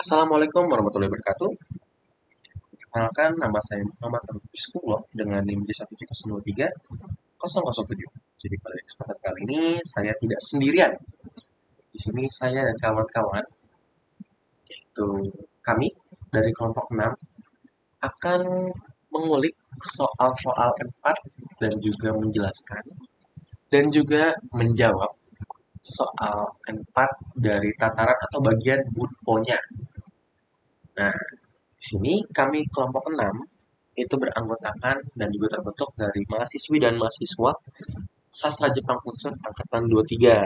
Assalamualaikum warahmatullahi wabarakatuh. Perkenalkan, nama saya Muhammad Abdul dengan NIM J1303007. Jadi pada kesempatan kali ini saya tidak sendirian. Di sini saya dan kawan-kawan, yaitu kami dari kelompok 6 akan mengulik soal-soal M4 dan juga menjelaskan dan juga menjawab soal M4 dari tataran atau bagian bunponya. Nah, di sini kami kelompok 6 itu beranggotakan dan juga terbentuk dari mahasiswi dan mahasiswa Sastra Jepang Unsur Angkatan 23.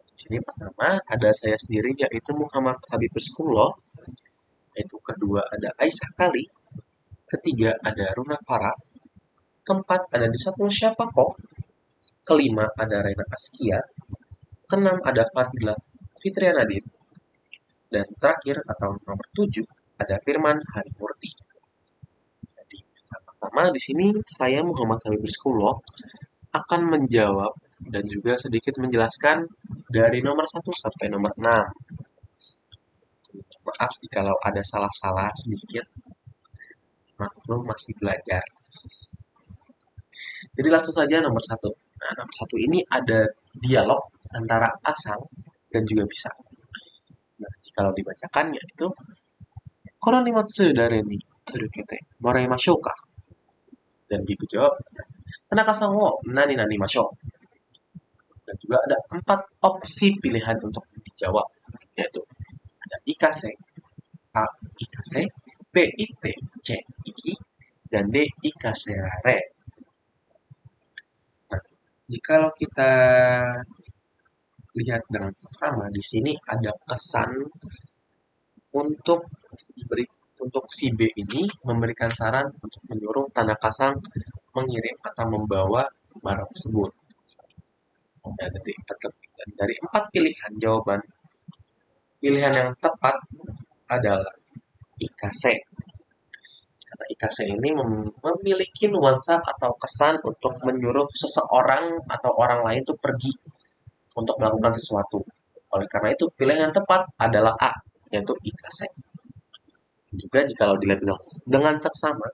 Di sini pertama ada saya sendiri yaitu Muhammad Habib Rizkullah, yaitu kedua ada Aisyah Kali, ketiga ada Runa Farah, keempat ada Disatul Syafaqoh, kelima ada Rena Askia, keenam ada Fadila Fitria Nadine, dan terakhir atau nomor 7 ada Firman Harimurti. Jadi pertama di sini saya Muhammad Habib Rizkullah akan menjawab dan juga sedikit menjelaskan dari nomor 1 sampai nomor 6. Maaf jikalau ada salah-salah sedikit, maklum masih belajar. Jadi langsung saja nomor 1. Nah, nomor 1 ini ada dialog antara asal dan juga bisa. Nah, jikalau dibacakannya itu Koronimatsu dareni turukete moraimashou ka? Dan gitu jawab, Tanaka-san wo nani nani mashou? Dan juga ada 4 opsi pilihan untuk dijawab, yaitu ada ikase, A ikase, B ite, C iki, dan D ikaserare. Nah, jikalau kita lihat dengan seksama, di sini ada kesan untuk beri untuk si B ini memberikan saran untuk menyuruh Tanaka-san mengirim atau membawa barang tersebut. Dan dari 4 pilihan jawaban, pilihan yang tepat adalah ikase. Karena ikase ini memiliki nuansa atau kesan untuk menyuruh seseorang atau orang lain itu pergi untuk melakukan sesuatu. Oleh karena itu, pilihan yang tepat adalah A, yaitu ikase. Juga jikalau dilihat dengan seksama,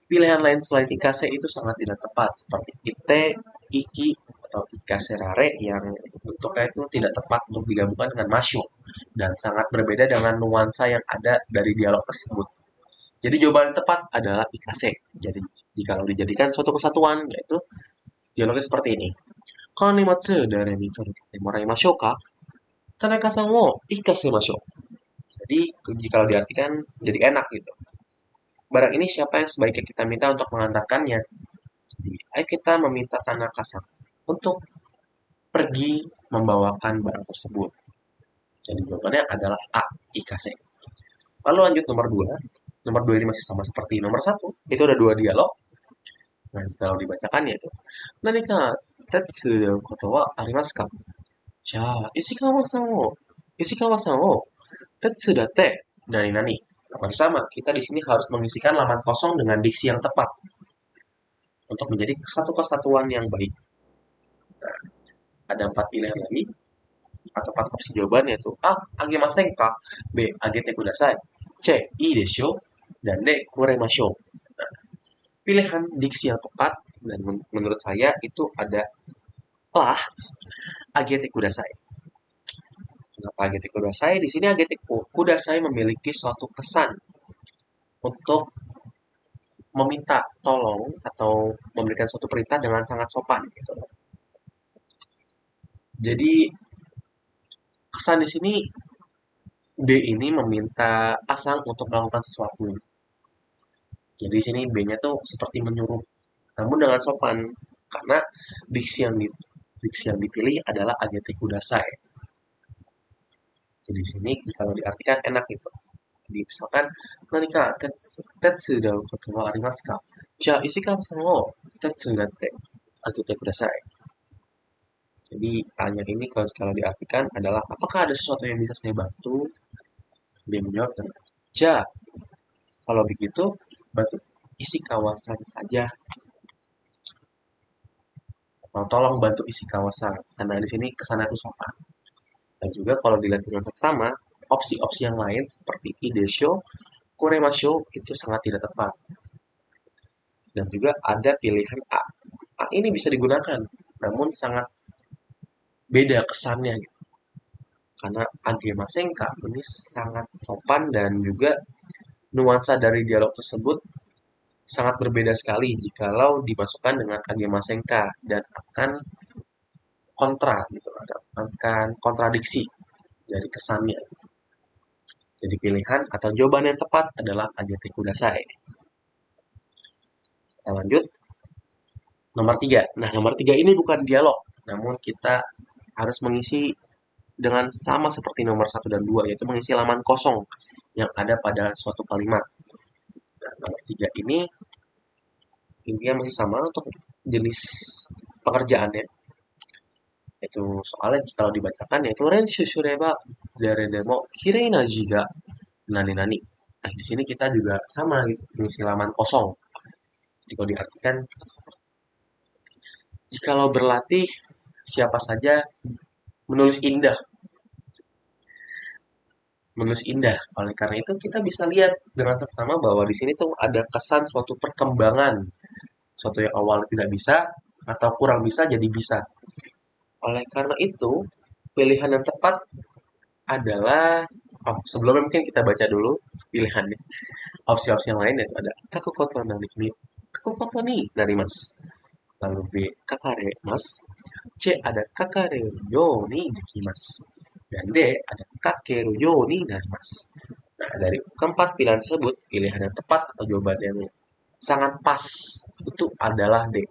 pilihan lain selain ikase itu sangat tidak tepat, seperti ite, iki, atau ikaserare yang bentuknya itu tidak tepat untuk digabungkan dengan masyo, dan sangat berbeda dengan nuansa yang ada dari dialog tersebut. Jadi jawaban yang tepat adalah ikase. Jadi jikalau dijadikan suatu kesatuan, yaitu dialognya seperti ini. Konimatsu dari Mitori Morai Mashoka, Tanaka-san wo ikase masho. Jadi jikalau diartikan jadi enak gitu. Barang ini siapa yang sebaiknya kita minta untuk mengantarkannya? Jadi, ayo kita meminta Tanaka-san untuk pergi membawakan barang tersebut. Jadi jawabannya adalah A, ikase. Lalu lanjut nomor 2. Nomor 2 ini masih sama seperti nomor 1. Itu ada 2 dialog. Nah, kalau dibacakannya itu. Nanika tetsu deru koto wa arimasu ka? Ja, Ishikawa-san wo tetsu datte nani-nani. Masih sama, kita di sini harus mengisikan laman kosong dengan diksi yang tepat untuk menjadi satu kesatuan yang baik. Nah, ada 4 pilihan lagi atau 4 opsi jawaban, yaitu A, agemasen ka, B, agete kudasai, C, ii desho, dan D, kuremashou. Nah, pilihan diksi yang tepat dan menurut saya itu adalah agete kudasai. Kenapa agete kudasai? Di sini agete kudasai memiliki suatu kesan untuk meminta tolong atau memberikan suatu perintah dengan sangat sopan gitu. Jadi kesan di sini B ini meminta Asang untuk melakukan sesuatu. Jadi di sini B-nya tuh seperti menyuruh, namun dengan sopan karena diksi yang dipilih adalah agete kudasai. Jadi di sini kalau diartikan enak gitu. Jadi misalkan nanika tetsu da koto wa arimasu ka? Ja, Ishikawa-san wo tetsu datte agete kudasai. Jadi tanya ini kalau diartikan adalah apakah ada sesuatu yang bisa saya bantu? Dia menjawab dengan ja. Kalau begitu bantu isi kawasan saja. Atau tolong bantu isi kawasan. Karena di sini kesana itu sopan. Dan juga kalau dilihat dengan seksama, opsi-opsi yang lain seperti idesho, kuremasho itu sangat tidak tepat. Dan juga ada pilihan A. A ini bisa digunakan, namun sangat beda kesannya gitu. Karena agemasenka ini sangat sopan dan juga nuansa dari dialog tersebut sangat berbeda sekali jikalau dimasukkan dengan agemasenka dan akan kontra gitu, akan kontradiksi dari kesannya. Jadi pilihan atau jawaban yang tepat adalah agete kudasai. Kita lanjut. Nomor 3. Nah, nomor 3 ini bukan dialog, namun kita harus mengisi dengan sama seperti nomor 1 dan 2, yaitu mengisi halaman kosong yang ada pada suatu kalimat. Nah, nomor 3 ini intinya masih sama untuk jenis pekerjaannya. Itu soalnya kalau dibacakan yaitu renshu shureba dareremo kirei na ji ga nani nani. Nah, di sini kita juga sama gitu, mengisi halaman kosong. Jadi kalau diartikan, jikalau berlatih, siapa saja menulis indah. Menulis indah. Oleh karena itu kita bisa lihat dengan seksama bahwa di sini tuh ada kesan suatu perkembangan. Suatu yang awalnya tidak bisa atau kurang bisa jadi bisa. Oleh karena itu, pilihan yang tepat adalah sebelumnya mungkin kita baca dulu pilihannya. Opsi-opsi yang lain yaitu ada kakukoto nani kakukoto ni narimasu. Lalu B kakare mas, C ada kakare yo ni dekimasu, dan D ada kakeru yo ni narimasu. Nah, dari keempat pilihan tersebut, pilihan yang tepat atau jawaban yang sangat pas itu adalah D,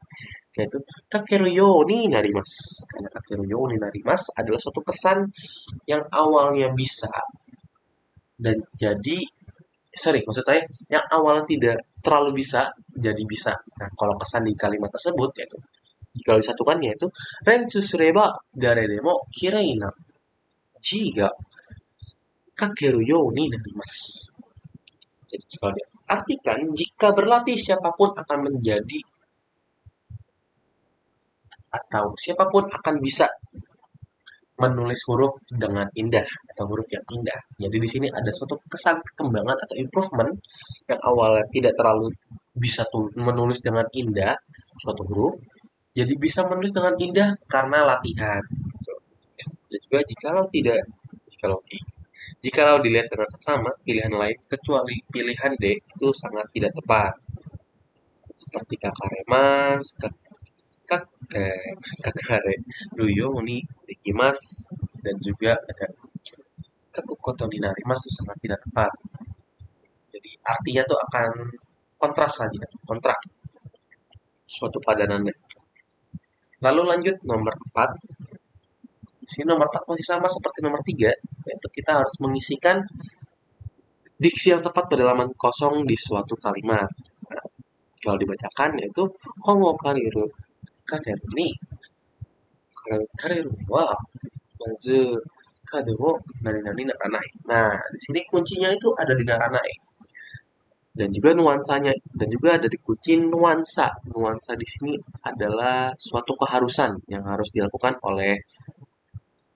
yaitu kakeru yo ni narimasu. Karena kakeru yo ni narimasu adalah suatu kesan yang awalnya bisa dan jadi maksud saya yang awalnya tidak terlalu bisa jadi bisa. Nah, kalau kesan di kalimat tersebut yaitu jika disatukan yaitu rensu sureba dareremo kirei na ji ga kakeru yo ni narimasu. Jadi jika diartikan jika berlatih siapapun akan menjadi atau siapapun akan bisa menulis huruf dengan indah atau huruf yang indah. Jadi di sini ada suatu kesan perkembangan atau improvement yang awalnya tidak terlalu bisa menulis dengan indah suatu huruf, jadi bisa menulis dengan indah karena latihan. Dan juga jikalau tidak, jikalau dilihat dengan seksama, pilihan lain kecuali pilihan D itu sangat tidak tepat. Seperti kakaremas, kakare ruyo ni dekimasu, dan juga ada kakukoto ni narimasu sangat tidak tepat. Jadi artinya tuh akan kontras lagi, kontrak suatu padanannya. Lalu lanjut nomor 4. Di sini nomor 4 masih sama seperti nomor 3, yaitu kita harus mengisikan diksi yang tepat pada halaman kosong di suatu kalimat. Nah, kalau dibacakan yaitu homo kariru kaderu ni kareru wa mazu kade wo nani-nani naranai. Nah, di sini kuncinya itu ada di naranai. Dan juga nuansanya dan juga ada di kunci nuansa. Nuansa di sini adalah suatu keharusan yang harus dilakukan oleh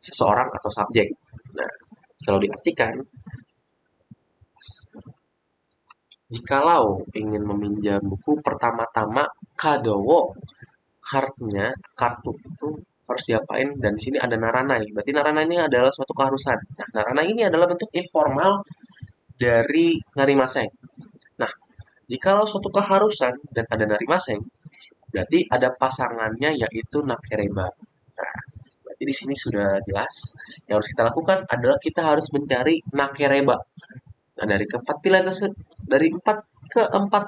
seseorang atau subjek. Nah, kalau diartikan, jikalau ingin meminjam buku pertama-tama kadowo, kartu itu harus diapain, dan di sini ada naranai. Berarti naranai ini adalah suatu keharusan. Nah, naranai ini adalah bentuk informal dari narimaseng. Nah, jikalau suatu keharusan dan ada narimaseng, berarti ada pasangannya yaitu nakereba. Nah, berarti di sini sudah jelas yang harus kita lakukan adalah kita harus mencari nakereba. Nah, dari keempat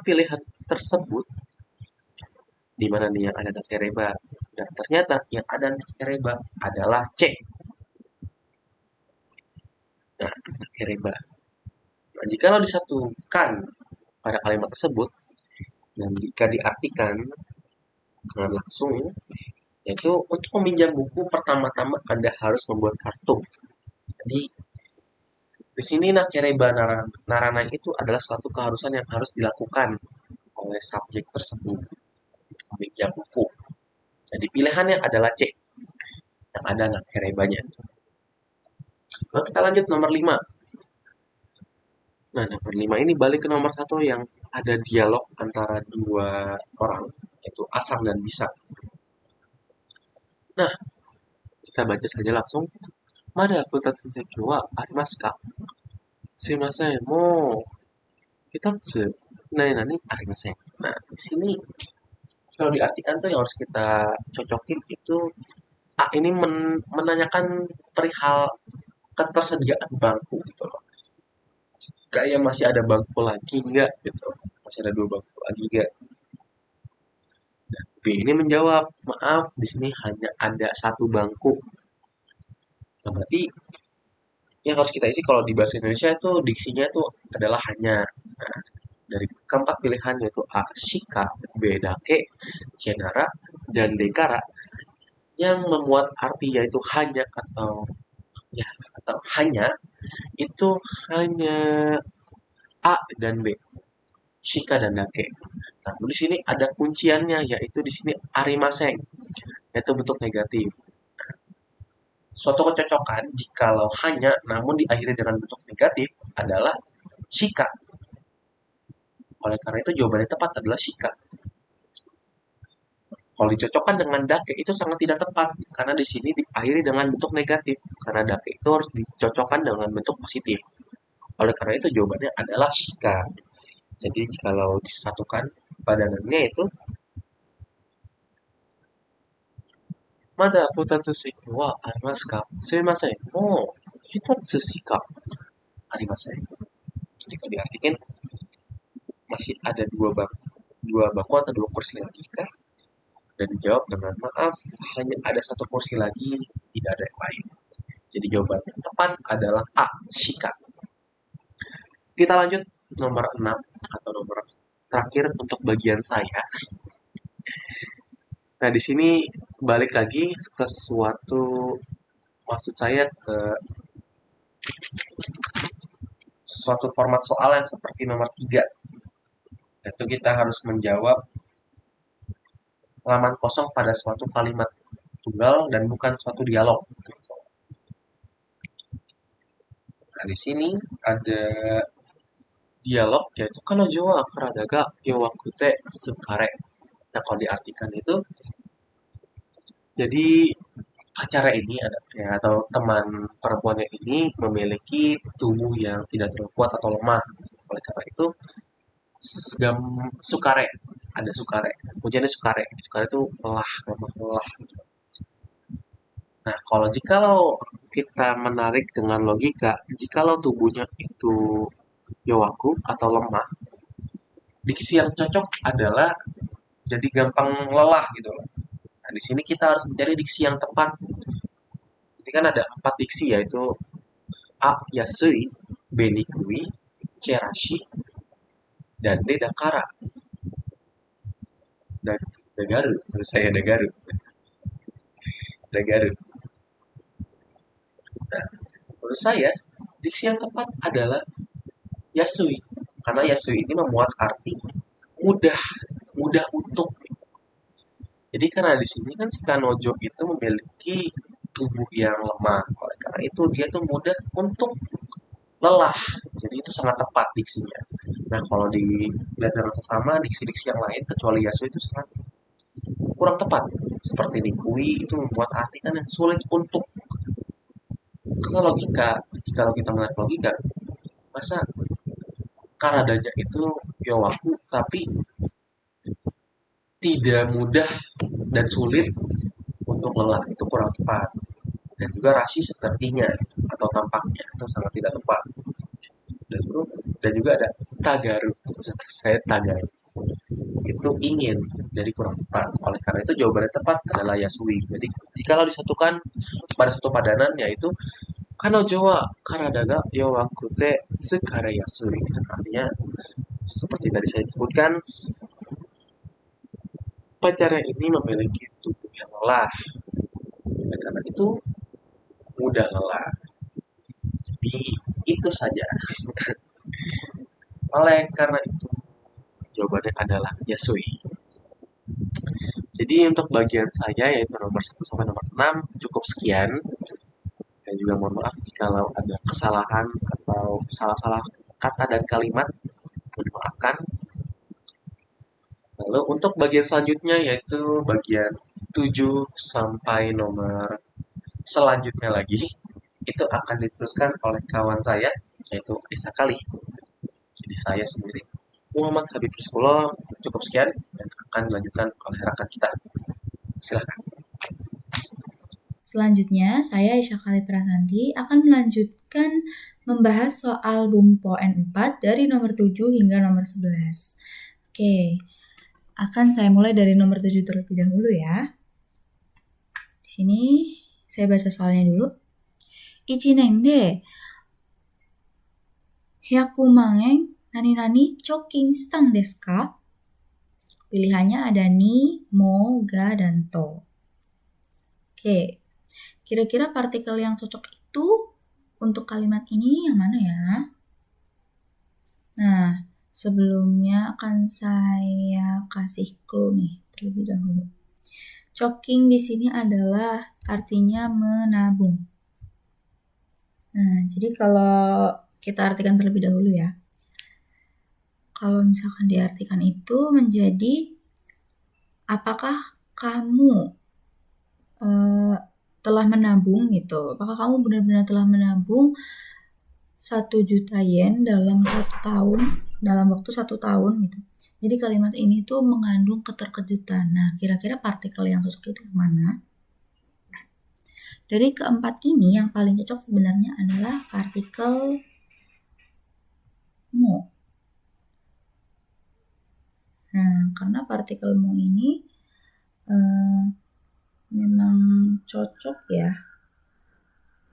pilihan tersebut, di mana nih yang ada nakereba? Dan ternyata yang ada nakereba adalah C. Nah, nakereba. Nah, jikalau disatukan pada kalimat tersebut dan jika diartikan dengan langsung, yaitu untuk meminjam buku pertama-tama Anda harus membuat kartu. Jadi di sini nakereba narana itu adalah suatu keharusan yang harus dilakukan oleh subjek tersebut untuk meminjam buku. Jadi pilihannya adalah C yang ada nakerebanya. Lalu kita lanjut nomor 5. Nah, nomor 5 ini balik ke nomor satu yang ada dialog antara dua orang, yaitu Asang dan Bisa. Nah, kita baca saja langsung. Mada futatsuki wa arimasu ka? Sumimasen, mo hitatsu nani arimasen. Nah, di sini kalau diartikan tuh yang harus kita cocokin itu ini menanyakan perihal ketersediaan bangku gitu loh. Kayak masih ada bangku lagi nggak gitu. Masih ada dua bangku lagi nggak. B ini menjawab, maaf di sini hanya ada satu bangku. Nah, berarti yang harus kita isi kalau di bahasa Indonesia itu diksinya itu adalah hanya. Nah, dari keempat pilihan yaitu A, shika, B, dake, cenara, dan dekara yang memuat arti yaitu hanya atau hanya itu hanya A dan B, shika dan dake. Nah, di sini ada kunciannya yaitu di sini arimaseng, yaitu bentuk negatif. Suatu kecocokan jikalau hanya namun diakhiri dengan bentuk negatif adalah shika. Oleh karena itu jawaban yang tepat adalah shika. Kalau dicocokkan dengan dake itu sangat tidak tepat karena di sini diakhiri dengan bentuk negatif. Karena dake itu harus dicocokkan dengan bentuk positif. Oleh karena itu jawabannya adalah shika. Jadi kalau disatukan padanannya itu Mada futatsu shiki wa arimasu ka? Sumimasen. Mo hitatsu shika arimasen. Jadi kalau diartikan masih ada dua bangku atau dua kursi lagi kah? Dan dijawab dengan maaf, hanya ada satu kursi lagi, tidak ada yang lain. Jadi jawaban yang tepat adalah A, shika. Kita lanjut nomor 6 atau nomor terakhir untuk bagian saya. Nah, di sini balik lagi ke maksud saya ke suatu format soal yang seperti nomor 3. Yaitu kita harus menjawab halaman kosong pada suatu kalimat tunggal dan bukan suatu dialog. Nah, di sini ada dialog yaitu kanojo wa karada ga yowakute sukare. Nah, kalau diartikan itu jadi acara ini ada ya, atau teman perempuannya ini memiliki tubuh yang tidak terlalu kuat atau lemah. Oleh karena itu sukare, ada sukare. Pujiannya sukare. Sukare itu lelah, gampang lelah. Nah, jikalau kita menarik dengan logika, jikalau tubuhnya itu yowaku atau lemah, diksi yang cocok adalah jadi gampang lelah gitu loh. Nah, di sini kita harus mencari diksi yang tepat. Ini kan ada 4 diksi yaitu A. Yasui, B. Nikui, C. Rashi, dan D. Dakara. Dan Dagaru, maksud saya Dagaru. Dagaru. Nah, menurut saya diksi yang tepat adalah Yasui. Karena Yasui ini memuat arti mudah, mudah untuk. Jadi karena di sini kan si Kanojo itu memiliki tubuh yang lemah. Oleh karena itu dia tuh mudah untuk lelah. Jadi itu sangat tepat diksinya. Nah, kalau dilihat dengan sesama diksi-diksi yang lain kecuali Yasui itu sangat kurang tepat. Seperti Nikui itu membuat arti kan yang sulit untuk. Karena logika, kalau kita melihat logika, masa Karadanya itu Yowaku tapi tidak mudah dan sulit untuk lelah, itu kurang tepat. Dan juga rasi sepertinya atau tampaknya itu sangat tidak tepat. Dan juga ada tagaru, saya tagaru itu ingin, jadi kurang tepat. Oleh karena itu jawabannya tepat adalah Yasui. Jadi jikalau disatukan pada satu padanan yaitu Kanojo wa karada ga yowakute sukare yasui. Artinya seperti tadi saya sebutkan, pacarnya ini memiliki tubuh yang lelah. Oleh karena itu mudah lelah. Jadi itu saja. Oleh karena itu jawabannya adalah Yasui. Jadi untuk bagian saya yaitu nomor 1 sampai nomor 6 cukup sekian. Dan juga mohon maaf jika ada kesalahan atau salah-salah kata dan kalimat. Maafkan. Lalu untuk bagian selanjutnya yaitu bagian 7 sampai nomor selanjutnya lagi itu akan diteruskan oleh kawan saya yaitu Isa Kali. Jadi saya sendiri Muhammad Habib Rizkullah cukup sekian dan akan dilanjutkan oleh rekan kita. Silakan. Selanjutnya, saya Aisyah Khalid Prasanti akan melanjutkan membahas soal Bumpo N4 dari nomor 7 hingga nomor 11. Oke, akan saya mulai dari nomor 7 terlebih dahulu ya. Di sini saya baca soalnya dulu. Ichinen de hyakumaen nani-nani choking stang desu ka? Pilihannya ada ni, mo, ga, dan to. Oke, kira-kira partikel yang cocok itu untuk kalimat ini yang mana ya? Nah, sebelumnya akan saya kasih clue nih terlebih dahulu. Choking di sini adalah artinya menabung. Nah, jadi kalau kita artikan terlebih dahulu ya. Kalau misalkan diartikan itu menjadi apakah kamu telah menabung gitu? Apakah kamu benar-benar telah menabung 1 juta yen dalam 1 tahun, dalam waktu 1 tahun gitu. Jadi kalimat ini tuh mengandung keterkejutan. Nah, kira-kira partikel yang cocok itu mana? Dari keempat ini yang paling cocok sebenarnya adalah partikel mo. Nah, karena partikel mo ini memang cocok ya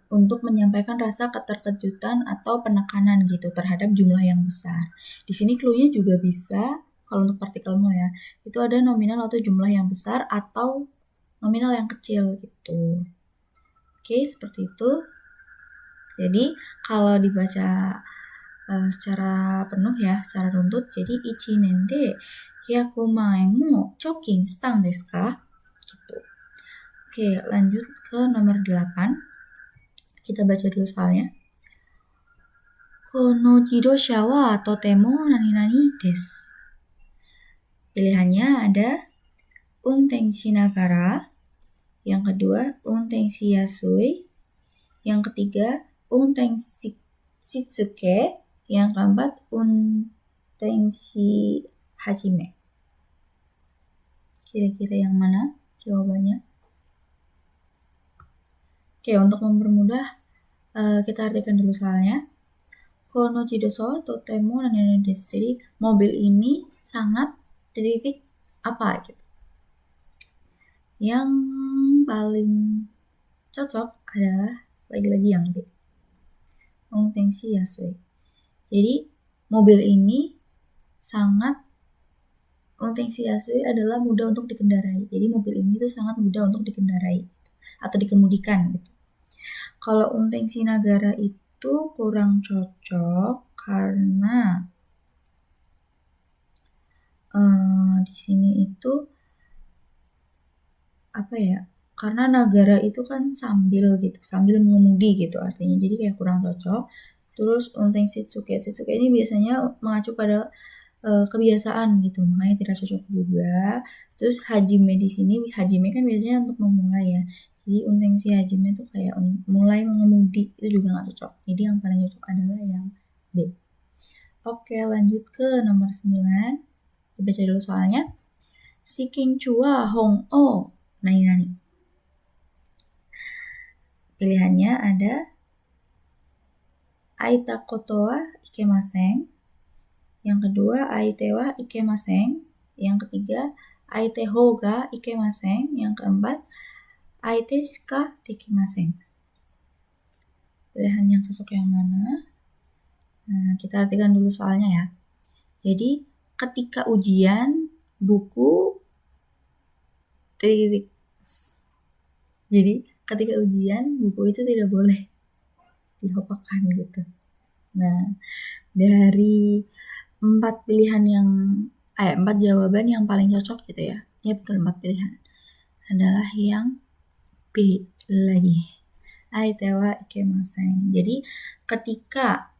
untuk menyampaikan rasa keterkejutan atau penekanan gitu terhadap jumlah yang besar. Di sini clue-nya juga bisa, kalau untuk partikel mo ya, itu ada nominal atau jumlah yang besar atau nominal yang kecil gitu. Oke, seperti itu. Jadi, kalau dibaca secara penuh ya, secara runtut, jadi ichinen de hyakumaen mo choking stang desu ka? Gitu. Oke, lanjut ke nomor 8. Kita baca dulu soalnya. Kono jidosha wa totemo nani-nani desu. Pilihannya ada untenshi nagara, yang kedua untenshi yasui, yang ketiga untenshi shitsuke, yang keempat untenshi hajime. Kira-kira yang mana jawabannya? Oke, untuk mempermudah kita artikan dulu soalnya. Kono jidoso totemo nani-nani desu. Jadi mobil ini sangat titik apa gitu. Yang paling cocok adalah lagi-lagi yang B. Untenshi yasui. Jadi mobil ini sangat untenshi yasui adalah mudah untuk dikendarai. Jadi mobil ini tuh sangat mudah untuk dikendarai atau dikemudikan gitu. Kalau untenshi nagara itu kurang cocok karena di sini itu apa ya? Karena nagara itu kan sambil gitu, sambil mengemudi gitu artinya. Jadi kayak kurang cocok. Terus untenshi shitsuke ini biasanya mengacu pada kebiasaan gitu, makanya tidak cocok juga. Terus hajime di sini, hajime kan biasanya untuk memulai ya. Jadi untenshi hajime itu kayak mulai mengemudi, itu juga nggak cocok. Jadi yang paling cocok adalah yang D. Oke, lanjut ke nomor 9. Dibaca dulu soalnya. Shikin chua hong o nani-nani. Pilihannya ada aita koto wa ikemasen, yang kedua aite wa ikemasen, yang ketiga aite ho ga ikemasen, yang keempat aite shika dekimasen. Pilihan yang cocok yang mana? Nah, kita artikan dulu soalnya ya. Jadi ketika ujian buku titik. Jadi ketika ujian buku itu tidak boleh dihopakkan gitu. Nah, dari 4 pilihan yang 4 jawaban yang paling cocok gitu ya. Ya betul, 4 pilihan adalah yang B lagi. Aite wa ikemasen. Jadi ketika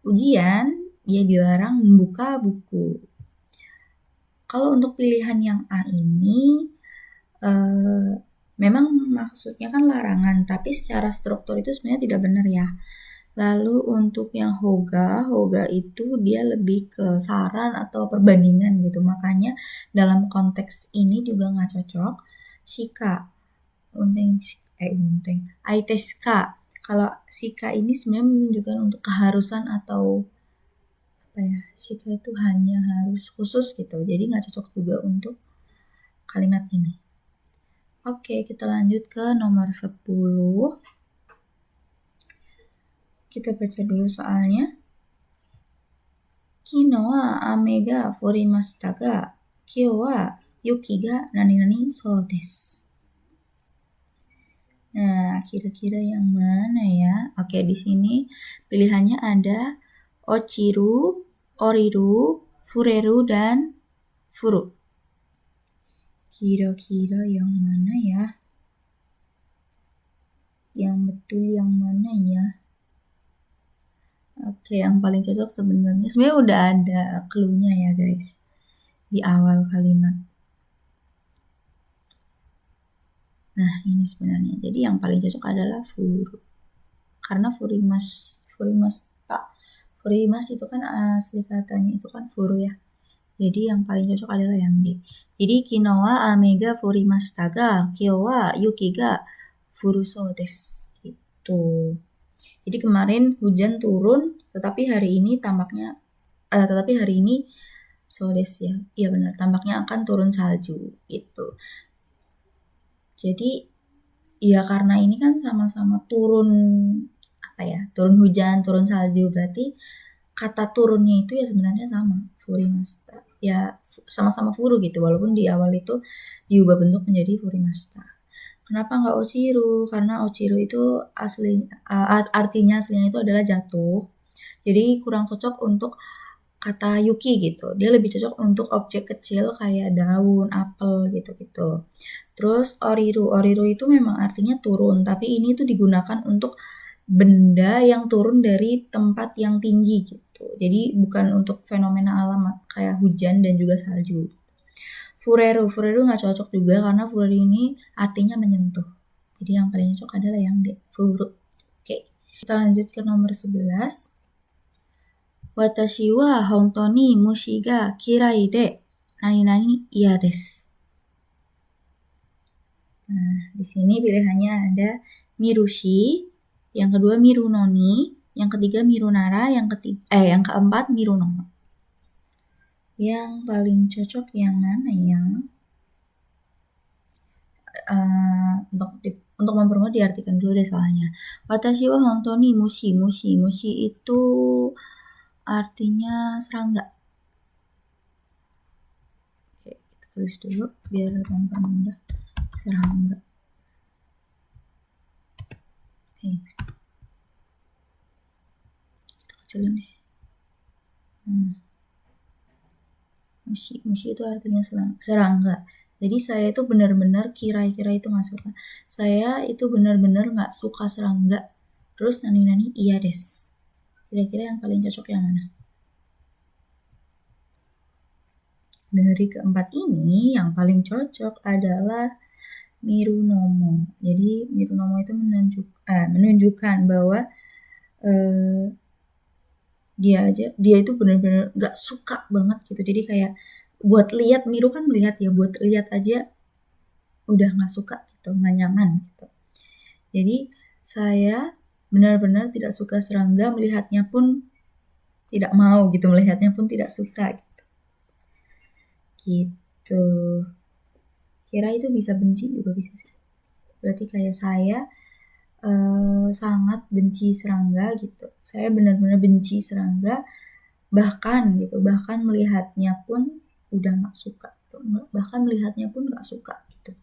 ujian Dia dilarang membuka buku. Kalau untuk pilihan yang A ini, memang maksudnya kan larangan, tapi secara struktur itu sebenarnya tidak benar ya. Lalu untuk yang hoga itu dia lebih ke saran atau perbandingan gitu. Makanya dalam konteks ini juga nggak cocok. Shika, unteng, aiteska. Kalau shika ini sebenarnya menunjukkan untuk keharusan atau apa ya, shika itu hanya harus khusus gitu. Jadi nggak cocok juga untuk kalimat ini. Oke, kita lanjut ke nomor 10. Kita baca dulu soalnya. Kino wa ame ga furimashita ga, kyou wa yuki ga nani-nani sou desu. Nah, kira-kira yang mana ya? Oke, di sini pilihannya ada ochiru, oriru, fureru, dan furu. Kira-kira yang mana ya? Yang betul yang mana ya? Oke, yang paling cocok sebenarnya udah ada clue-nya ya guys di awal kalimat. Nah, ini sebenarnya. Jadi yang paling cocok adalah furu. Karena furimas itu kan asli katanya itu kan furu ya. Jadi yang paling cocok adalah yang D. Jadi kinowa amega furimashita ga kyou wa yuki ga furuso desu gitu. Jadi kemarin hujan turun, tetapi hari ini so desu ya. Iya benar, tampaknya akan turun salju gitu. Jadi ya karena ini kan sama-sama turun turun hujan, turun salju, berarti kata turunnya itu ya sebenarnya sama, furimashita. Ya sama-sama furu gitu, walaupun di awal itu diubah bentuk menjadi furimashita. Kenapa nggak ochiru? Karena ochiru itu artinya aslinya itu adalah jatuh. Jadi kurang cocok untuk kata yuki gitu. Dia lebih cocok untuk objek kecil kayak daun, apel gitu-gitu. Terus oriru itu memang artinya turun, tapi ini tuh digunakan untuk benda yang turun dari tempat yang tinggi gitu. Jadi bukan untuk fenomena alam kayak hujan dan juga salju. Fureru nggak cocok juga karena fureru ini artinya menyentuh. Jadi yang paling cocok adalah yang D, furu. Oke, kita lanjut ke nomor 11. Watashi wa hontou ni mushi ga kirai de nani-nani iya desu. Nah, di sini pilihannya ada mirushi, yang kedua mirunoni, yang ketiga mirunara, yang keempat mirunono. Yang paling cocok yang mana ya? Untuk mempermudah diartikan dulu deh soalnya. Watashi wa hontou ni mushi itu artinya serangga. Oke, kita tulis dulu biar gampang mudah. Serangga. Oke. Kita kecilin deh. Mushi itu artinya serangga. Jadi saya itu benar-benar kira-kira itu nggak suka. Saya itu benar-benar nggak suka serangga. Terus nani-nani iya des. Kira-kira yang paling cocok yang mana? Dari keempat ini yang paling cocok adalah mirunomo. Jadi mirunomo itu menunjukkan bahwa dia itu benar-benar nggak suka banget gitu. Jadi kayak buat lihat, miru kan melihat ya, buat lihat aja udah nggak suka gitu, nggak nyaman gitu. Jadi saya benar-benar tidak suka serangga, melihatnya pun tidak mau gitu, melihatnya pun tidak suka gitu. Kira itu bisa benci juga bisa sih. Berarti kayak saya sangat benci serangga gitu. Saya benar-benar benci serangga, bahkan melihatnya pun udah nggak suka gitu. Bahkan melihatnya pun nggak suka gitu.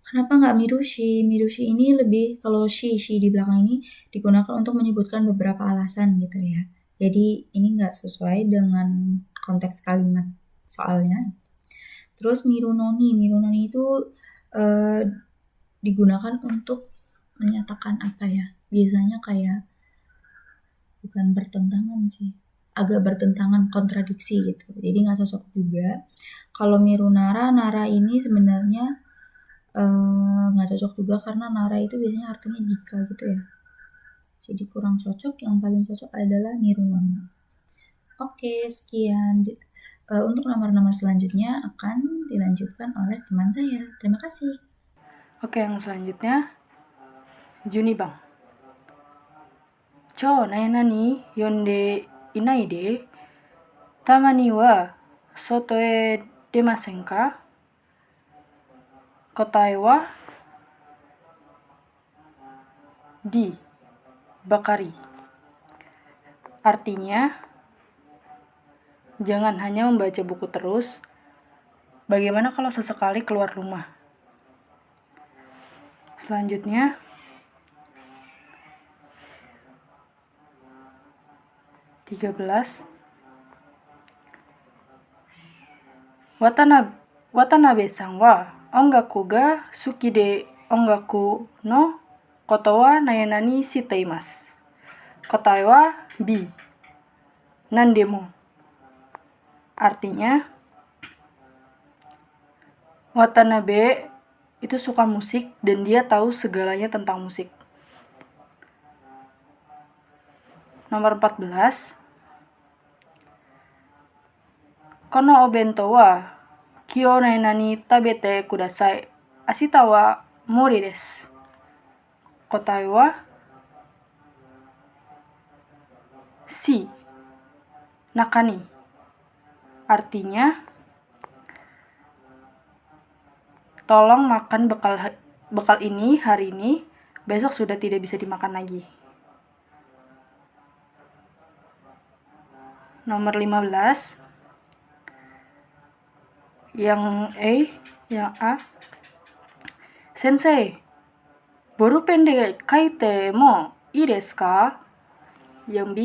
Kenapa nggak mirushi? Mirushi ini lebih, kalau shi di belakang ini digunakan untuk menyebutkan beberapa alasan gitu ya. Jadi ini nggak sesuai dengan konteks kalimat soalnya. Terus mirunoni itu digunakan untuk menyatakan apa ya? Biasanya kayak bukan bertentangan sih. agak bertentangan, kontradiksi gitu. Jadi nggak cocok juga. Kalau Miru Nara, Nara ini sebenarnya nggak cocok juga karena Nara itu biasanya artinya jika gitu ya. Jadi kurang cocok. Yang paling cocok adalah Miru Nara. Oke, sekian. Untuk nomor-nomor selanjutnya akan dilanjutkan oleh teman saya. Terima kasih. Oke, yang selanjutnya Juni Bang. Chou naena ni yonde inai de, tamani wa soto e demasen ka? Kotae wa di Bakari. Artinya, jangan hanya membaca buku terus. Bagaimana kalau sesekali keluar rumah? Selanjutnya, Watanabe-san wa ongaku ga suki de ongaku no koto wa naena ni shiteimasu. Kotae wa B. Nandemo. Artinya, Watanabe itu suka musik dan dia tahu segalanya tentang musik. Nomor 14. Kono obento wa kyo naena ni tabete kudasai. Ashita wa mori desu. Kotae wa C. Nakani. Artinya, tolong makan bekal ini hari ini, besok sudah tidak bisa dimakan lagi. Nomor 15. Yang A. Sensei, borupen de kaite mo ii desu ka? Yang B.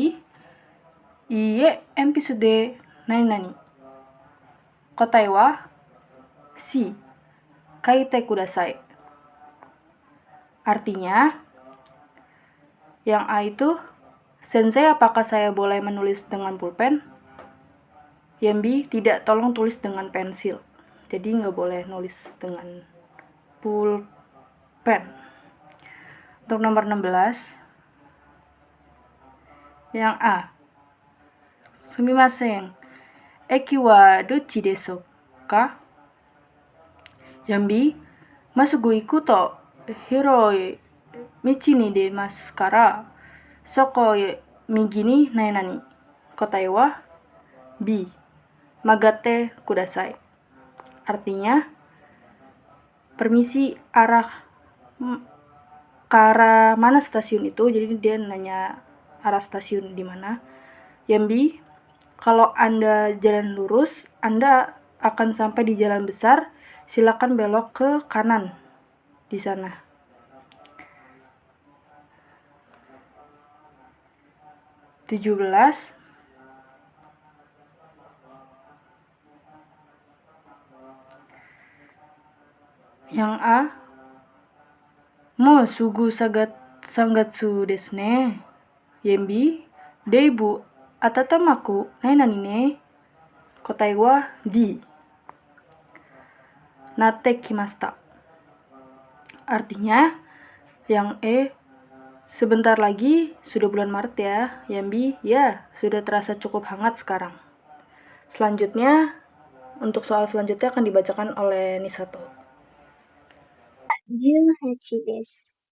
Iie, enpisu de nani-nani. Kotae wa C. Kaite kudasai. Artinya, yang A itu, Sensei, apakah saya boleh menulis dengan pulpen? Yang B, tidak, tolong tulis dengan pensil. Jadi nggak boleh nulis dengan pulpen. Untuk nomor 16, yang A. Sumimasen, eki wa dochi desu ka? Yang B, masugu iku to hiroi michi ni demasu kara, soko migi ni nani-nani. Kotae wa B. Magate kudasai. Artinya, permisi, ke arah mana stasiun itu? Jadi dia nanya arah stasiun di mana. Yang B, kalau Anda jalan lurus, Anda akan sampai di jalan besar, silakan belok ke kanan di sana. (17) Yang A. Mo sugu sangatsu desu ne. Yang B. Deibu atatamaku nani ne. Kotae wa D. Natte kimashita. Artinya, yang E, sebentar lagi sudah bulan Maret ya. Yang B, ya, sudah terasa cukup hangat sekarang. Selanjutnya, untuk soal selanjutnya akan dibacakan oleh Nisato. 18です。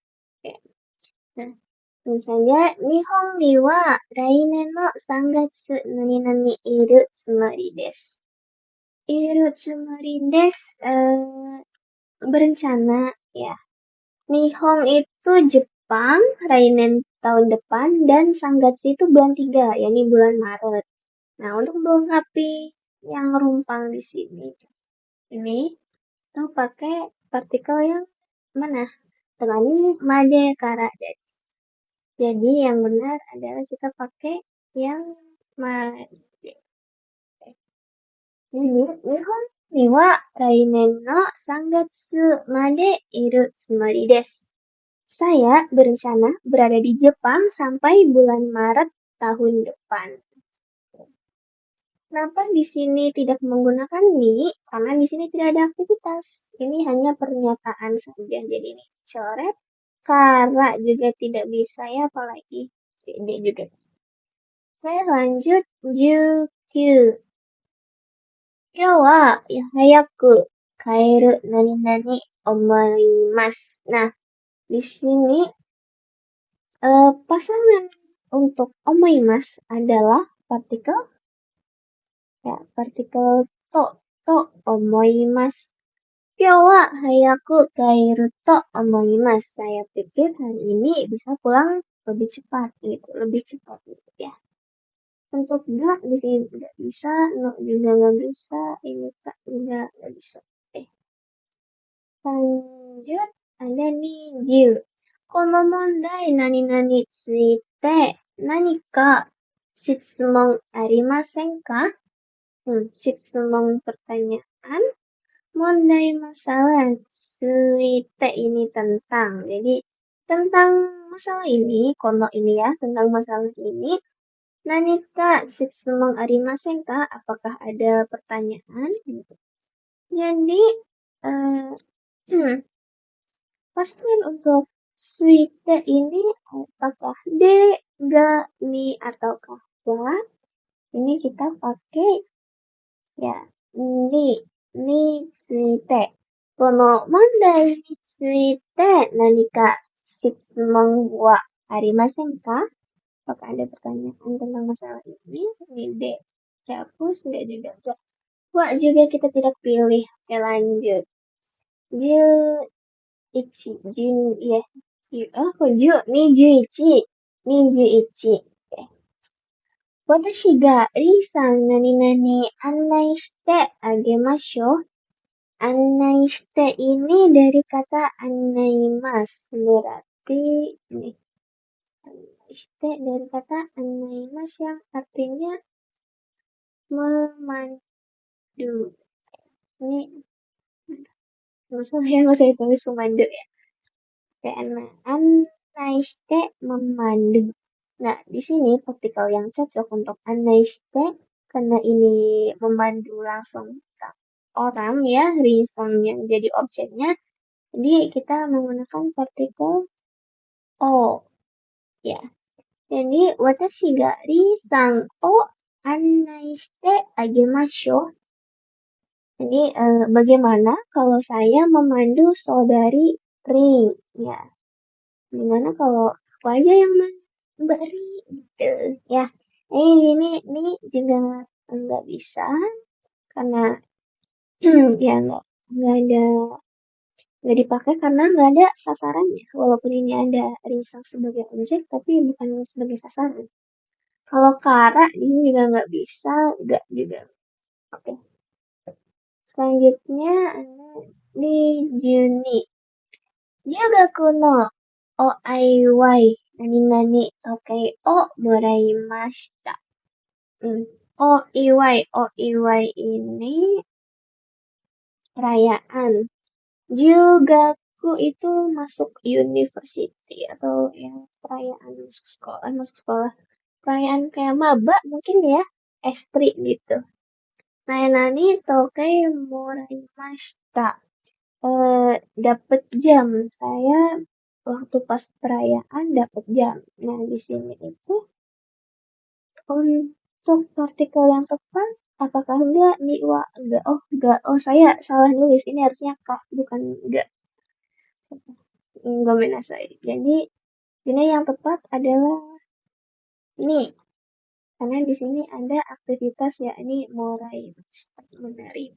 misalnya, 日本には来年の3月何々いるつもりです。いるつもりです。Berencana, ya. Nihon itu Jepang, Rainen tahun depan, dan Sangatsu itu bulan 3, yakni bulan Maret. Nah, untuk melengkapi yang rumpang di sini, ini tuh pakai partikel yang mana? Temani made kara. Jadi yang benar adalah kita pakai yang made. Jadi, Nihon ni wa rainen no 3 月 made iru tsumori desu. Saya berencana berada di Jepang sampai bulan Maret tahun depan. Kenapa di sini tidak menggunakan ni? Karena di sini tidak ada aktivitas. Ini hanya pernyataan saja. Jadi ini coret. Kara juga tidak bisa ya, apalagi ini juga. Oke, lanjut. Jukyu. Yo wa hayaku kaeru nani omoimasu. Nah, di sini pasangan untuk omoimasu adalah partikel to omoimasu. Yo wa hayaku kaeru to omoimasu. Saya pikir hari ini bisa pulang lebih cepat gitu, ya. Untuk ga di sini nggak bisa, no juga nggak bisa, ini kak juga nggak bisa. Lanjut, ada nih Jiu. Kono mondai nani tsuite nanika shitsumon arimasen ka? Shitsumon pertanyaan, mondai masalah, tsuite ini tentang. Jadi tentang masalah ini, kono ini ya, tentang masalah ini. Nanika shitsumon arimasen ka? Apakah ada pertanyaan? Jadi pasangan untuk suite ini apakah D, ga, ni, ataukah wa? Ini kita pakai ya ni suite. Kono mondai ni tsuite nanika shitsumon wa arimasen ka? Apakah ada pertanyaan tentang masalah ini? Ini D. Hapus, enggak juga. Wa juga kita tidak pilih. Oke, lanjut. Ni juichi. Oke. Watashi ga Ri-san nani annai shite agemashou. Annai shite ini dari kata annaimasu. Berarti ini. Annai shite dari kata annaimasu yang artinya memandu. Ini maksudnya pakai tulis memandu ya. Karena annaishite memandu. Nah, di sini partikel yang cocok untuk annaishite karena ini memandu langsung orang ya, Ri-san yang jadi objeknya. Jadi kita menggunakan partikel o ya. Jadi watashi ga Ri-san o annaishite agemashou. Jadi bagaimana kalau saya memandu saudari Ri ya. Gimana kalau aku aja yang Mbak Ri gitu ya. Ini juga nggak bisa karena ya nggak dipakai karena nggak ada sasarannya. Walaupun ini ada Risa sebagai objek tapi bukan sebagai sasaran. Kalau Kara di sini juga nggak bisa, nggak juga. Oke. Selanjutnya di Juni. Yugaku no oiwai nani tokai o moraimashita. Oiwai ini perayaan. Jugaku itu masuk university atau ya perayaan masuk sekolah. Perayaan kayak maba mungkin ya, S3 gitu. Nani tokai moraimashita. Dapat jam. Saya waktu pas perayaan dapat jam. Nah, di sini itu untuk partikel yang tepat apakah enggak nih wa enggak saya salah nulis ini harusnya kah bukan enggak menasai. Jadi ini yang tepat adalah ini karena di sini ada aktivitas yakni morai menarik.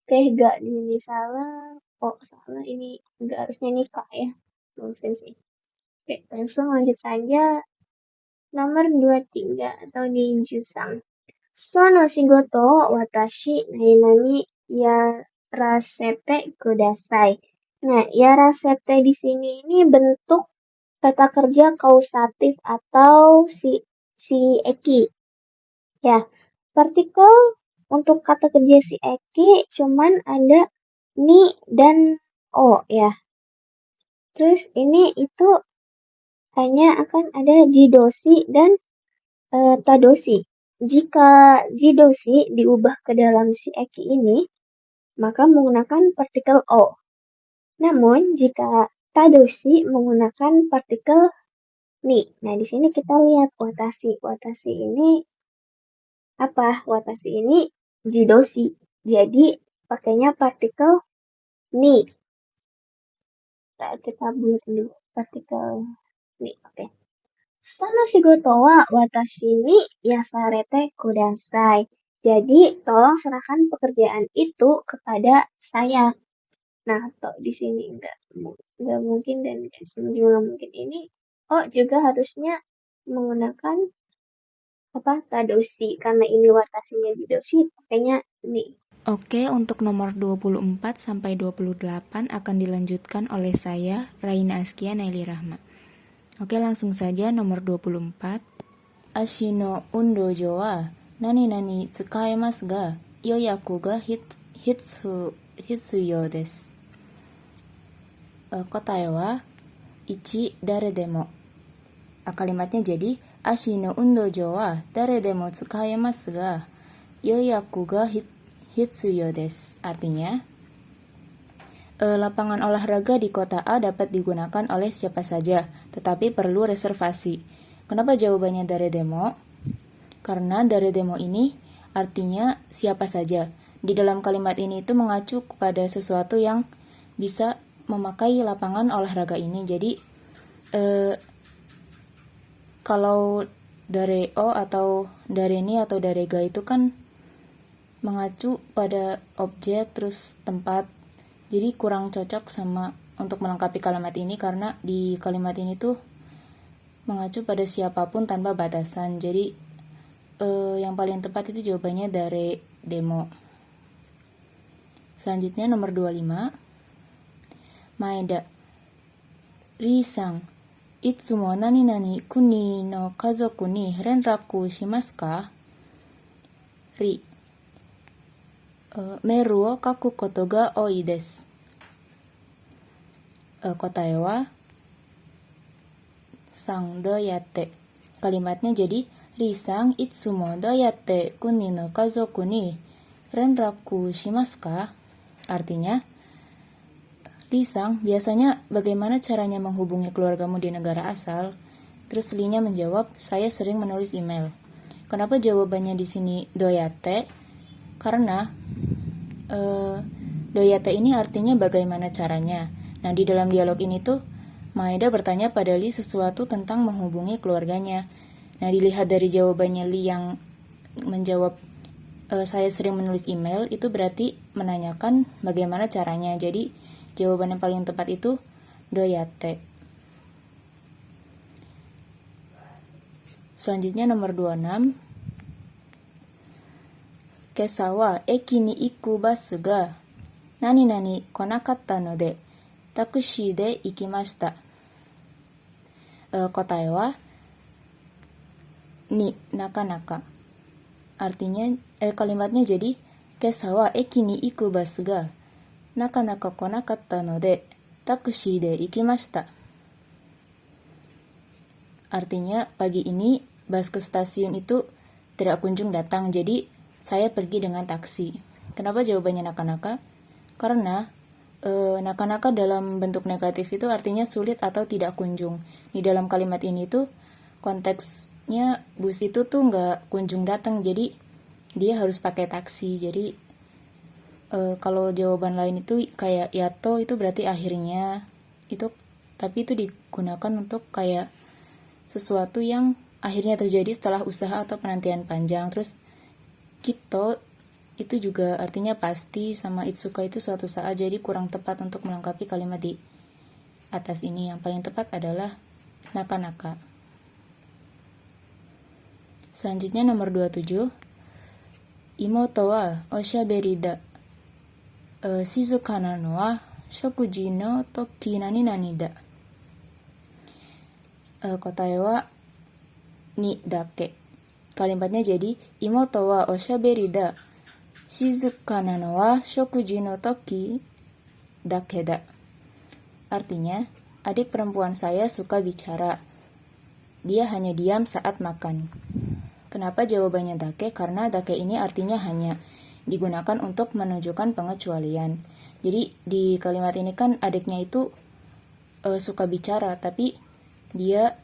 Oke, enggak ini salah. Salah ini enggak harusnya nikah ya. Nonsense sih. Oke, langsung lanjut saja. Nomor 23 atau ninju-san. Sono shigoto watashi nani yarasete kudasai. Nah, yarasete di sini ini bentuk kata kerja kausatif atau si eki. Ya, partikel untuk kata kerja si eki cuman ada ni dan o ya. Terus ini itu hanya akan ada jidoshi dan tadoshi. jika jidoshi diubah ke dalam si eki ini, maka menggunakan partikel o. Namun, jika tadoshi menggunakan partikel ni. Nah, di sini kita lihat watashi. Watashi ini apa? Watashi ini jidoshi. Jadi, pakainya partikel ni. Nah, kita buat dulu partikel ni. Oke. Sono shigoto wa watashi ni yasarete kudasai. Jadi, tolong serahkan pekerjaan itu kepada saya. Nah, toh di sini enggak mungkin dan di sini juga mungkin ini. Oh, juga harusnya menggunakan tadoshi karena ini watashinya jidoshi pakainya ni. Oke, untuk nomor 24 sampai 28 akan dilanjutkan oleh saya, Raina Askia Naili Rahma. Oke, langsung saja nomor 24. Ashi no undo jo wa nani nani tsukaemasu ga yoyaku ga hitsuyo desu. Kotae wa 1 dare demo. Kalimatnya jadi ashi no undo jo wa dare demo tsukaemasu ga yoyaku ga hitsuyo desu. Artinya lapangan olahraga di kota A dapat digunakan oleh siapa saja, tetapi perlu reservasi. Kenapa jawabannya dare demo? Karena dare demo ini artinya siapa saja. Di dalam kalimat ini itu mengacu kepada sesuatu yang bisa memakai lapangan olahraga ini. Jadi kalau dare o atau dare ni atau dare ga itu kan mengacu pada objek terus tempat. Jadi kurang cocok sama untuk melengkapi kalimat ini karena di kalimat ini tuh mengacu pada siapapun tanpa batasan. Jadi yang paling tepat itu jawabannya dare demo. Selanjutnya nomor 25. Maeda. Ri-san, itsumo nani nani kuni no kazoku ni renraku shimasu ka? Ri. Meru wo kaku koto ga oi desu. Kotae wa sang doyatte. Kalimatnya jadi Ri-san itsumo doyatte kuni no kazoku ni renraku shimasu ka? Artinya, Ri-san, biasanya bagaimana caranya menghubungi keluargamu di negara asal? Terus Li-nya menjawab, saya sering menulis email. Kenapa jawabannya di sini doyatte? Karena doyatte ini artinya bagaimana caranya. Nah, di dalam dialog ini tuh Maeda bertanya pada Li sesuatu tentang menghubungi keluarganya. Nah, dilihat dari jawabannya Li yang menjawab saya sering menulis email, itu berarti menanyakan bagaimana caranya. Jadi, jawaban yang paling tepat itu doyatte. Selanjutnya nomor 26. Kesa wa eki ni iku basu ga nani nani konakatta no de takushi de ikimashita. Kotae wa ni nakanaka. Artinya kalimatnya jadi kesa wa eki ni iku basu ga nakanaka konakatta no de takushi de ikimashita. Artinya pagi ini bus ke stasiun itu tidak kunjung datang, jadi saya pergi dengan taksi. Kenapa jawabannya nakanaka? Karena nakanaka dalam bentuk negatif itu artinya sulit atau tidak kunjung. Di dalam kalimat ini tuh konteksnya bus itu tuh nggak kunjung datang, jadi dia harus pakai taksi. Jadi kalau jawaban lain itu kayak yato itu berarti akhirnya itu, tapi itu digunakan untuk kayak sesuatu yang akhirnya terjadi setelah usaha atau penantian panjang. Terus kito itu juga artinya pasti, sama itsuka itu suatu saat, jadi kurang tepat untuk melengkapi kalimat di atas ini. Yang paling tepat adalah nakanaka. Selanjutnya nomor 27. Imoto wa oshaberi da shizuka nano wa shokuji no toki nani nani da. Kotae wa ni dake. Kalimatnya jadi imoto wa oshaberi da shizuka nano wa shokuji no toki dake da. Artinya, adik perempuan saya suka bicara. Dia hanya diam saat makan. Kenapa jawabannya dake? Karena dake ini artinya hanya, digunakan untuk menunjukkan pengecualian. Jadi di kalimat ini kan adiknya itu suka bicara, tapi dia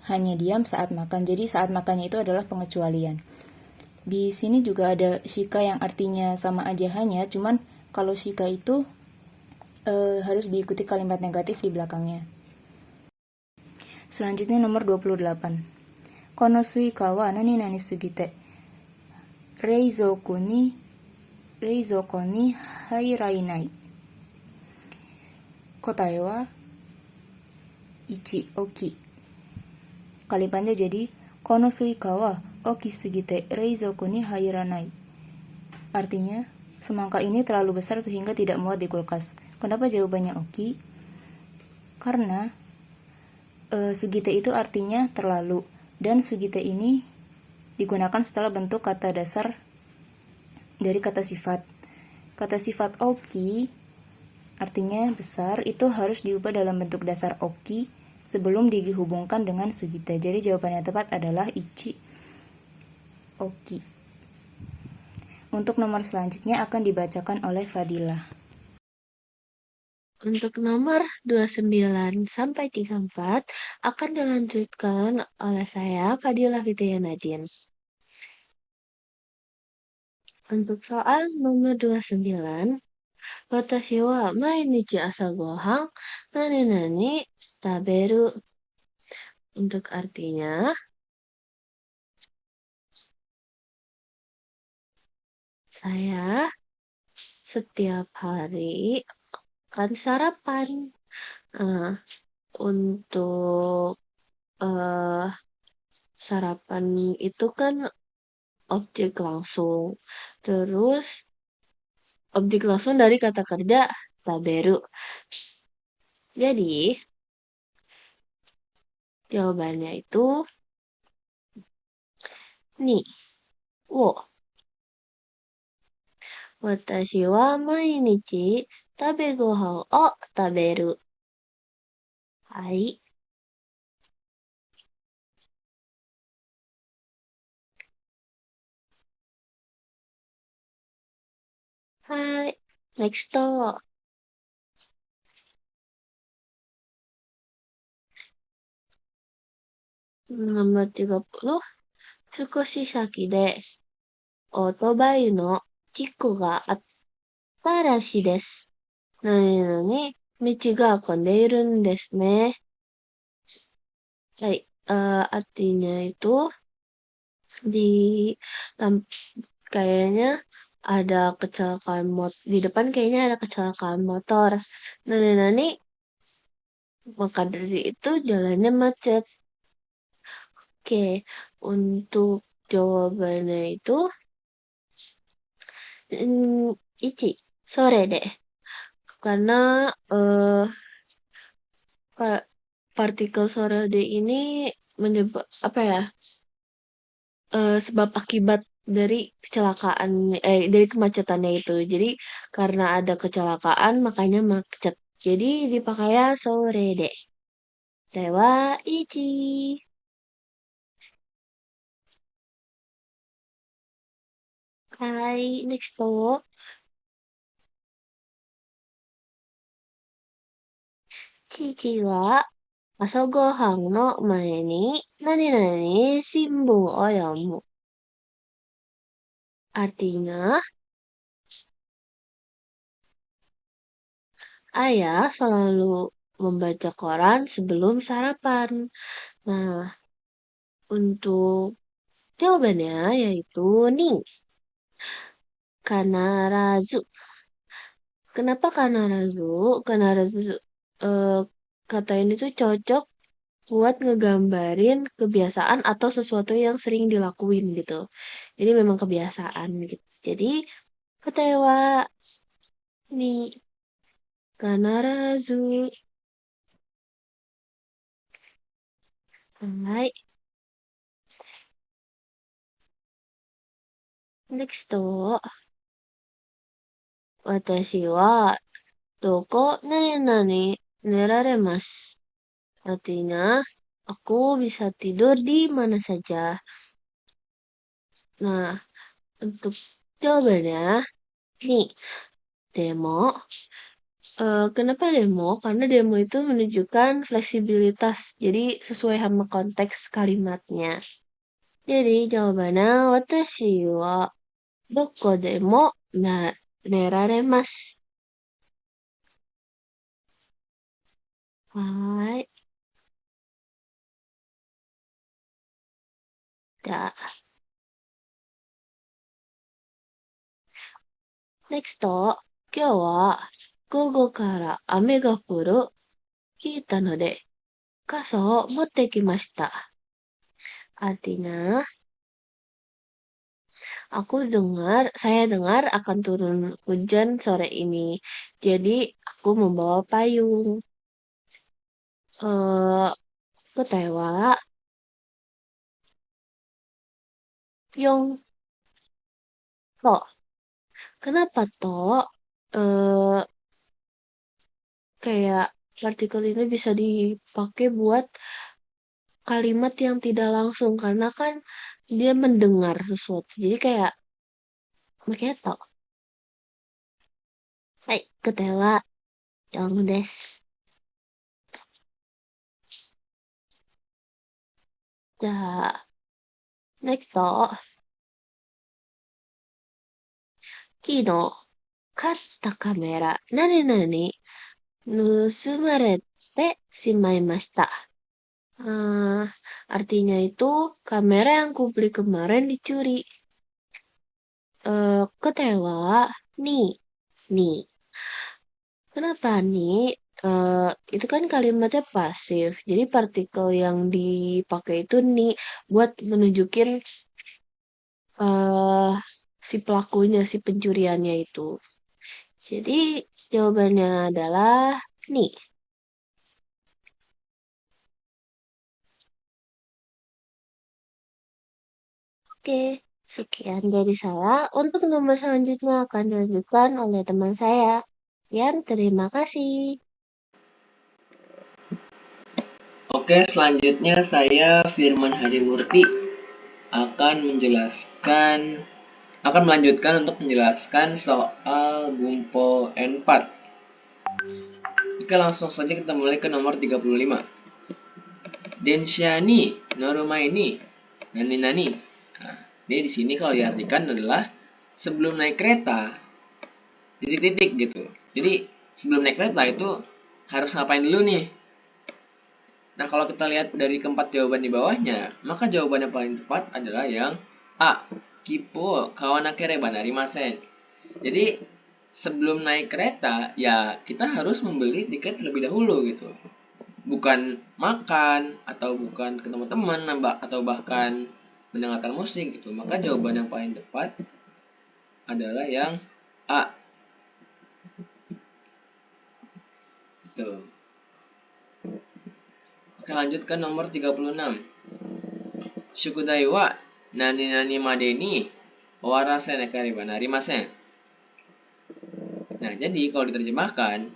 hanya diam saat makan. Jadi saat makannya itu adalah pengecualian. Di sini juga ada shika yang artinya sama aja hanya, cuman kalau shika itu harus diikuti kalimat negatif di belakangnya. Selanjutnya nomor 28. Kono suika wa nani nani sugite reizouko ni hairainai. Kotae wa 1 oki. Kalimatnya jadi kono suika wa oki sugite reizouko ni hairanai. Artinya, semangka ini terlalu besar sehingga tidak muat di kulkas. Kenapa jawabannya oki? Karena sugite itu artinya terlalu, dan sugite ini digunakan setelah bentuk kata dasar dari kata sifat. Kata sifat oki artinya besar itu harus diubah dalam bentuk dasar oki sebelum dihubungkan dengan sugite. Jadi jawabannya tepat adalah 1 oki. Untuk nomor selanjutnya akan dibacakan oleh Fadilah. Untuk nomor 29 sampai 34 akan dilanjutkan oleh saya, Fadilah Fitria Nadine. Untuk soal nomor 29, watashi wa mainichi asa gohan nani taberu. Untuk artinya, saya setiap hari akan sarapan. Untuk sarapan itu kan objek langsung. Terus objek langsung dari kata kerja taberu. Jadi jawabannya itu ni wo. Watashi wa mainichi tabe gohan o taberu. Hai. Hai. Next to. Nomor 30. Sukoshi saki de otobai no chikko ga atta rashi desu. Nani nani michi ga kondeiru desu ne. Hai, artinya itu di kayaknya ada kecelakaan di depan kayaknya ada kecelakaan motor. Nani maka dari itu jalannya macet. Oke, untuk jawabannya itu 1 sore deh. Karena partikel sore D ini menyebab apa ya? Sebab akibat dari kecelakaan dari kemacetannya itu. Jadi karena ada kecelakaan makanya macet. Jadi dipakainya sore deh. Dewa ichi. Hai, next to. Chichi wa asagohan no mae ni nani shimbun o yomu. Artinya, ayah selalu membaca koran sebelum sarapan. Nah, untuk jawabannya yaitu ning. Kanarazu. Kenapa kanarazu? Kanarazu kata ini tuh cocok buat ngegambarin kebiasaan atau sesuatu yang sering dilakuin gitu. Jadi memang kebiasaan gitu. Jadi ketewa nih kanarazu. Hai. Next to. Watashi wa doko nani neraremasu. Artinya, aku bisa tidur di mana saja. Nah, untuk jawabannya nih, demo. Kenapa demo? Karena demo itu menunjukkan fleksibilitas, jadi sesuai sama konteks kalimatnya. Jadi jawabannya watashi wa doko demo neraremasu. Hai. Da. Next 今日は午後から雨が降る聞いたので傘を持ってきました。Artinya, saya dengar akan turun hujan sore ini. Jadi, aku membawa payung. 答えは、4 to. Kenapa to? Eh, kayak partikel ini bisa dipakai buat kalimat yang tidak langsung karena kan dia mendengar sesuatu. Jadi kayak makanya to. Hai, 答えは4です。じゃあ、next 昨日買ったカメラ、何々盗まれてしまいました。Artinya itu kamera yang kubeli kemarin dicuri. Ketewa, nih. Kenapa nih? Itu kan kalimatnya pasif. Jadi partikel yang dipakai itu nih buat menunjukin si pelakunya, si pencuriannya itu. Jadi jawabannya adalah nih. Oke, sekian dari saya. Untuk nomor selanjutnya akan dilanjutkan oleh teman saya. Sekian, terima kasih. Oke, selanjutnya saya Firman Harimurti akan melanjutkan untuk menjelaskan soal Gumpo N4. Oke, langsung saja kita mulai ke nomor 35. Densha ni norma ini nani. Nah, dia di sini kalau diartikan adalah sebelum naik kereta titik-titik gitu. Jadi sebelum naik kereta itu harus ngapain dulu nih? Nah, kalau kita lihat dari keempat jawaban di bawahnya, maka jawaban yang paling tepat adalah yang A. Kipo kawanakereba narimasen. Jadi, sebelum naik kereta, ya kita harus membeli tiket terlebih dahulu gitu. Bukan makan, atau bukan ketemu teman, atau bahkan mendengarkan musik gitu. Maka jawaban yang paling tepat adalah yang A. Tuh. Oke, lanjut ke nomor 36. Shukudai wa nani made ni owarase nakariba narimasen. Nah, jadi kalau diterjemahkan,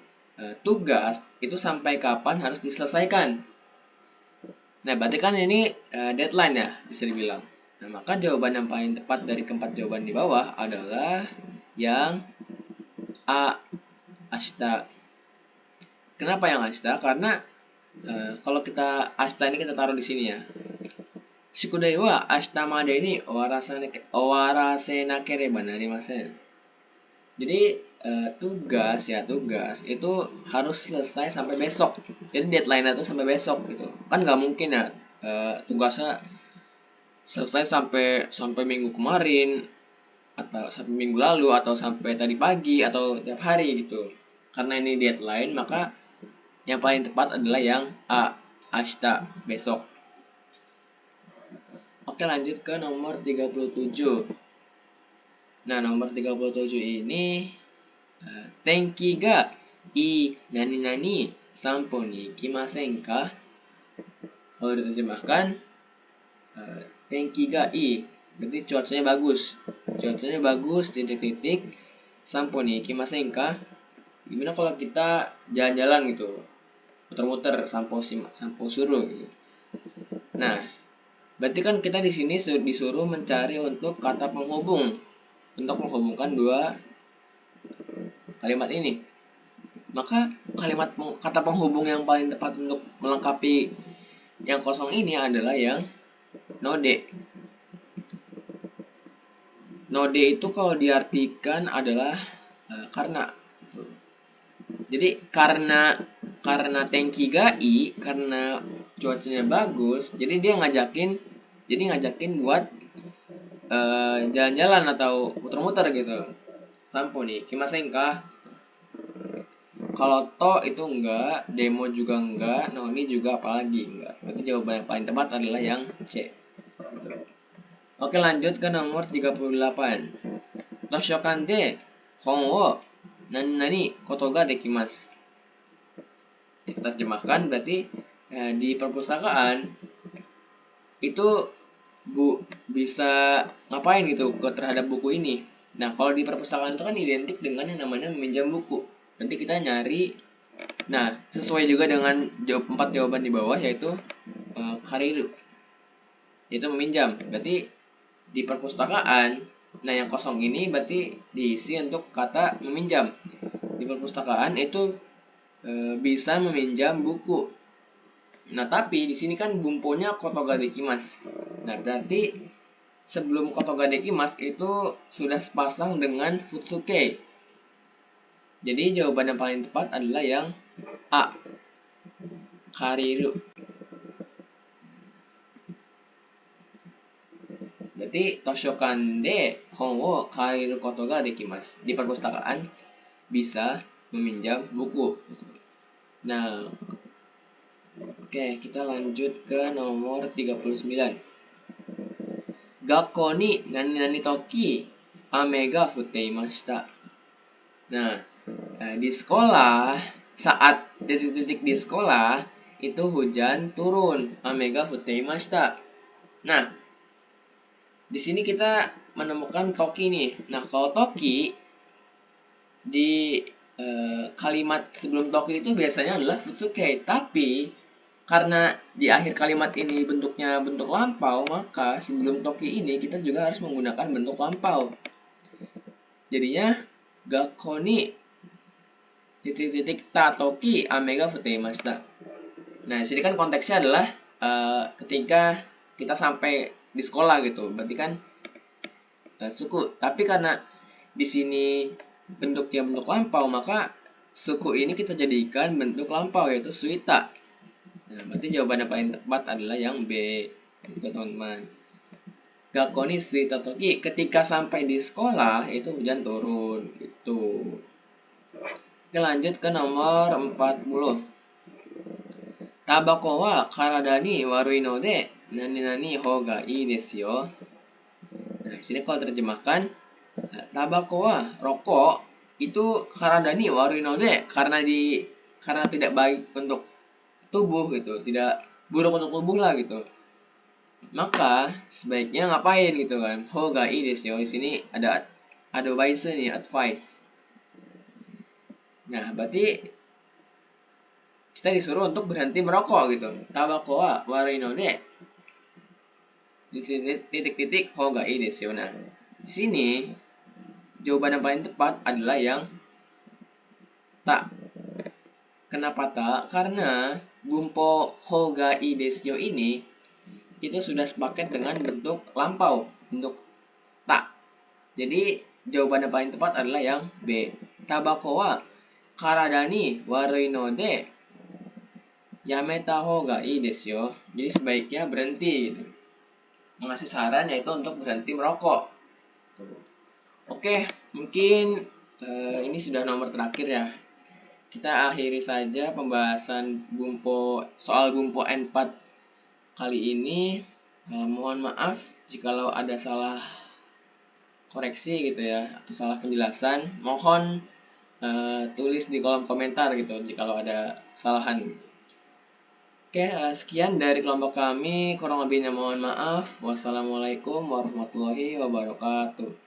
tugas itu sampai kapan harus diselesaikan. Nah, berarti kan ini deadline ya, bisa dibilang. Nah, maka jawaban yang paling tepat dari keempat jawaban di bawah adalah yang A. Ashita. Kenapa yang Ashita? Karena kalau kita Ashita ini kita taruh di sini ya. Shukudai wa ashita made ni owarase nakereba narimasen. Jadi tugas itu harus selesai sampai besok. Jadi deadline itu sampai besok gitu. Kan nggak mungkin ya tugasnya selesai sampai minggu kemarin atau sampai minggu lalu atau sampai tadi pagi atau tiap hari gitu. Karena ini deadline, maka yang paling tepat adalah yang A, ashita, besok. Oke, lanjut ke nomor 37. Nah, nomor 37 ini Tenki ga ii nani sampo ni ikimasen ka? Kalau diterjemahkan Tenki ga ii berarti cuacanya bagus. Cuacanya bagus titik-titik sampo ni ikimasen ka? Gimana kalau kita jalan-jalan gitu, muter-muter sampo suruh gitu. Nah, Berarti kan kita di sini disuruh mencari untuk kata penghubung untuk menghubungkan dua kalimat ini. Maka kata penghubung yang paling tepat untuk melengkapi yang kosong ini adalah yang node. Node itu kalau diartikan adalah karena. Jadi karena tangki gai, karena cuacanya bagus, jadi dia ngajakin buat jalan-jalan atau muter-muter gitu. Sampo nih, kimasen kah? Kalau to itu enggak, demo juga enggak, noni juga apalagi enggak. Berarti jawaban yang paling tepat adalah yang C. Oke, lanjut ke nomor 38. Toshokan de hon wo nani koto ga dekimasu. Kita terjemahkan berarti di perpustakaan itu bisa ngapain gitu terhadap buku ini. Nah, kalau di perpustakaan itu kan identik dengan yang namanya meminjam buku. Nanti kita nyari. Nah, sesuai juga dengan 4 jawaban di bawah, yaitu kariru, yaitu meminjam. Berarti di perpustakaan, nah yang kosong ini berarti diisi untuk kata meminjam. Di perpustakaan itu bisa meminjam buku. Nah, tapi di sini kan bumponya kotoga dekimasu. Nah, berarti sebelum kotoga dekimasu itu sudah sepasang dengan futsuke. Jadi jawaban yang paling tepat adalah yang A, kariru. Berarti toshokan de hon wo kariru koto ga dekimasu. Di perpustakaan bisa meminjam buku. Nah, oke, kita lanjut ke nomor 39. Gakko ni nani toki ame ga futte imashita. Nah, di sekolah, saat detik-detik di sekolah itu hujan turun, ame ga futte imashita. Nah, di sini kita menemukan toki nih. Nah, kalau toki di kalimat sebelum toki itu biasanya adalah futsuke, tapi karena di akhir kalimat ini bentuknya bentuk lampau, maka sebelum toki ini kita juga harus menggunakan bentuk lampau. Jadinya gakko ni titik-titik ta toki ame ga futeimashita. Nah, di sini kan konteksnya adalah ketika kita sampai di sekolah gitu. Berarti kan suku. Tapi karena di sini bentuknya bentuk lampau, maka suku ini kita jadikan bentuk lampau, yaitu suita. Nah, berarti jawaban yang paling tepat adalah yang B. Itu teman-teman. Gakko ni suita toki, ketika sampai di sekolah itu hujan turun gitu. Oke, lanjut ke nomor 40. Tabako wa karada ni warui no de nani hoga ii desu yo. Nah, sini kalau terjemahkan, tabako wa rokok itu karada ni warui no de karena tidak baik untuk tubuh gitu, tidak buruk untuk tubuh lah gitu. Maka sebaiknya ngapain gitu kan? Hoga ii desu yo. Di sini ada advice nih, advice. Nah, berarti kita disuruh untuk berhenti merokok gitu. Tabako wa warui no de titik-titik hoga ii desu yo. Nah, di sini jawaban yang paling tepat adalah yang tak. Kenapa tak? Karena bumpo hoga ii desu yo ini itu sudah sepaket dengan bentuk lampau, bentuk tak. Jadi jawaban yang paling tepat adalah yang B. Tabako wa karada ni warui no de yameta hoga ii desu yo. Jadi sebaiknya berhenti gitu. Mengasih saran yaitu untuk berhenti merokok. Oke, mungkin ini sudah nomor terakhir ya. Kita akhiri saja pembahasan soal bumpo N4 kali ini. Mohon maaf jikalau ada salah koreksi gitu ya, atau salah penjelasan. Mohon tulis di kolom komentar gitu jikalau ada kesalahan. Oke, sekian dari kelompok kami. Kurang lebihnya mohon maaf. Wassalamualaikum warahmatullahi wabarakatuh.